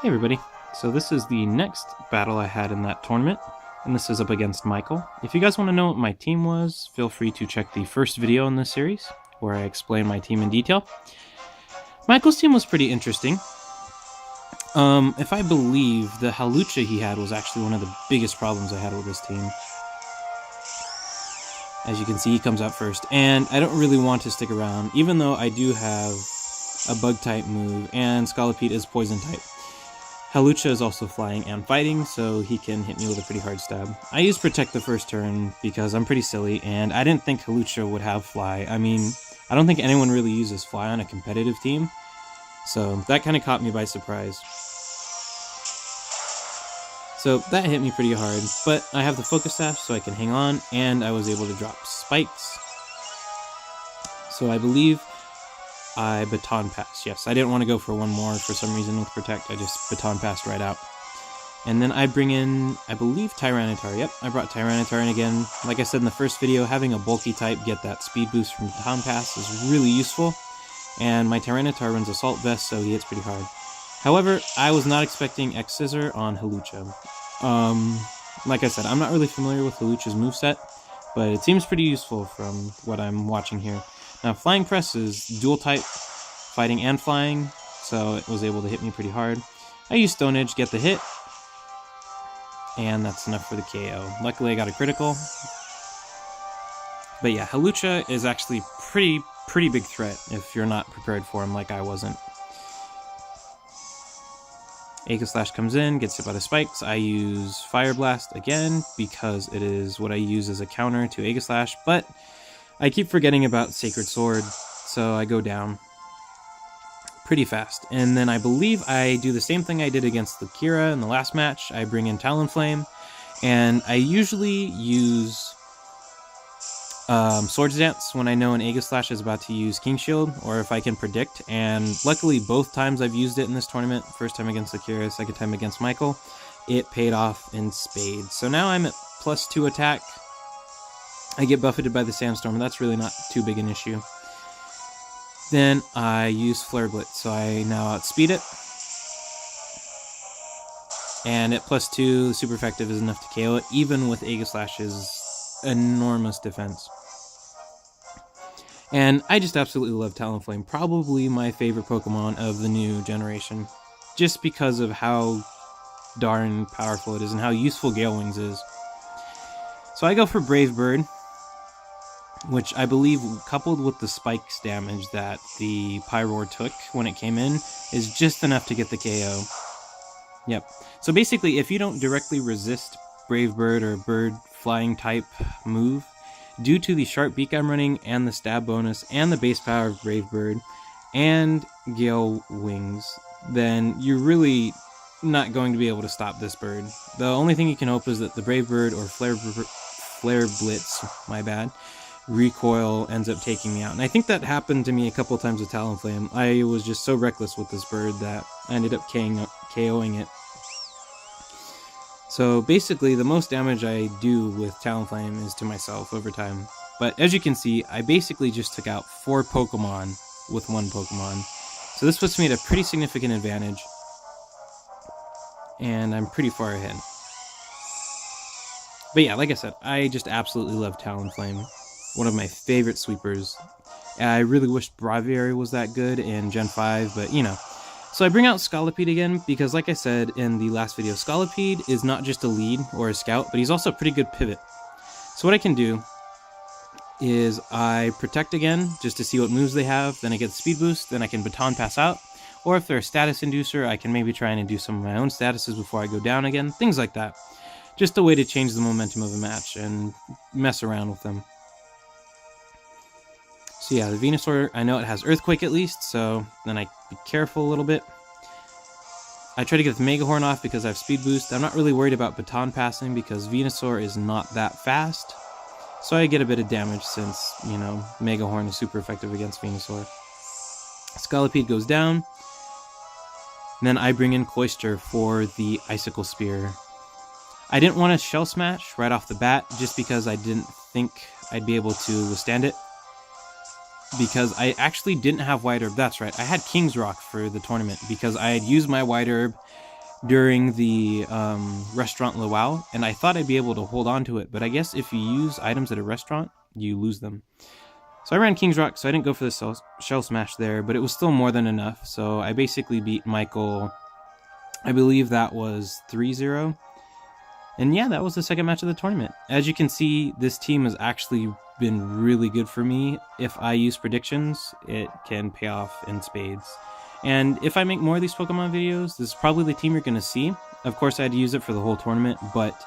Hey everybody, so this is the next battle I had in that tournament, and this is up against Michael. If you guys want to know what my team was, feel free to check the first video in this series, where I explain my team in detail. Michael's team was pretty interesting. If I believe, the Hawlucha he had was actually one of the biggest problems I had with this team. As you can see, he comes out first, and I don't really want to stick around, even though I do have a bug-type move, and Scolipede is poison-type. Hawlucha is also flying and fighting, so he can hit me with a pretty hard stab. I used Protect the first turn because I'm pretty silly, and I didn't think Hawlucha would have Fly. I mean, I don't think anyone really uses Fly on a competitive team, so that kind of caught me by surprise. So that hit me pretty hard, but I have the Focus Sash so I can hang on, and I was able to drop Spikes. So I believe I Baton Pass. Yes, I didn't want to go for one more for some reason with Protect. I just Baton Passed right out. And then I bring in, I believe, Tyranitar. Yep, I brought Tyranitar in again. Like I said in the first video, having a bulky type get that speed boost from Baton Pass is really useful. And my Tyranitar runs Assault Vest, so he hits pretty hard. However, I was not expecting X-Scissor on Hawlucha. Like I said, I'm not really familiar with Hawlucha's moveset, but it seems pretty useful from what I'm watching here. Now, Flying Press is dual type, fighting and flying, so it was able to hit me pretty hard. I used Stone Edge, get the hit, and that's enough for the KO. Luckily, I got a critical. But yeah, Hawlucha is actually pretty big threat if you're not prepared for him like I wasn't. Aegislash comes in, gets hit by the spikes. I use Fire Blast again because it is what I use as a counter to Aegislash, but I keep forgetting about Sacred Sword, so I go down pretty fast. And then I believe I do the same thing I did against the Kira in the last match. I bring in Talonflame, and I usually use Swords Dance when I know an Aegislash is about to use King Shield, or if I can predict. And luckily, both times I've used it in this tournament, first time against the Kira, second time against Michael, it paid off in spades. So now I'm at +2 attack. I get buffeted by the Sandstorm, and that's really not too big an issue. Then I use Flare Blitz, so I now outspeed it. And at +2, super effective is enough to KO it, even with Aegislash's enormous defense. And I just absolutely love Talonflame, probably my favorite Pokemon of the new generation, just because of how darn powerful it is and how useful Gale Wings is. So I go for Brave Bird, which I believe, coupled with the spikes damage that the Pyroar took when it came in, is just enough to get the KO. Yep. So basically, if you don't directly resist Brave Bird or Bird Flying type move, due to the Sharp Beak I'm running, and the stab bonus, and the base power of Brave Bird, and Gale Wings, then you're really not going to be able to stop this bird. The only thing you can hope is that the Brave Bird or Flare Blitz, my bad, recoil ends up taking me out. And I think that happened to me a couple times with Talonflame. I was just so reckless with this bird that I ended up KOing it. So basically, the most damage I do with Talonflame is to myself over time. But as you can see, I basically just took out 4 Pokemon with 1 Pokemon. So this puts me at a pretty significant advantage. And I'm pretty far ahead. But yeah, like I said, I just absolutely love Talonflame. One of my favorite sweepers. I really wish Braviary was that good in Gen 5, but you know. So I bring out Scolipede again, because like I said in the last video, Scolipede is not just a lead or a scout, but he's also a pretty good pivot. So what I can do is I Protect again, just to see what moves they have, then I get the Speed Boost, then I can Baton Pass out, or if they're a Status Inducer, I can maybe try and induce some of my own statuses before I go down again, things like that. Just a way to change the momentum of a match and mess around with them. So yeah, the Venusaur, I know it has Earthquake at least, so then I be careful a little bit. I try to get the Megahorn off because I have Speed Boost. I'm not really worried about Baton Passing because Venusaur is not that fast. So I get a bit of damage since, you know, Megahorn is super effective against Venusaur. Scolipede goes down. And then I bring in Cloyster for the Icicle Spear. I didn't want to Shell Smash right off the bat just because I didn't think I'd be able to withstand it. because I actually didn't have White Herb. That's right, I had King's Rock for the tournament because I had used my White Herb during the restaurant luau, and I thought I'd be able to hold on to it, but I guess if you use items at a restaurant, you lose them. So I ran King's Rock, so I didn't go for the Shell Smash there, but it was still more than enough. So I basically beat Michael, I believe that was 3-0. And yeah, that was the second match of the tournament. As you can see, this team has actually been really good for me. If I use predictions, it can pay off in spades. And if I make more of these Pokemon videos, this is probably the team you're going to see. Of course, I had to use it for the whole tournament, but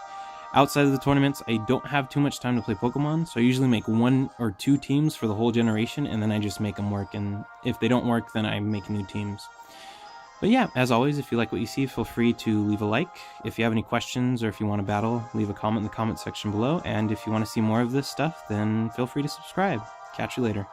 outside of the tournaments, I don't have too much time to play Pokemon, so I usually make 1 or 2 teams for the whole generation, and then I just make them work, and if they don't work, then I make new teams. But yeah, as always, if you like what you see, feel free to leave a like. If you have any questions or if you want to battle, leave a comment in the comment section below, and if you want to see more of this stuff, then feel free to subscribe. Catch you later.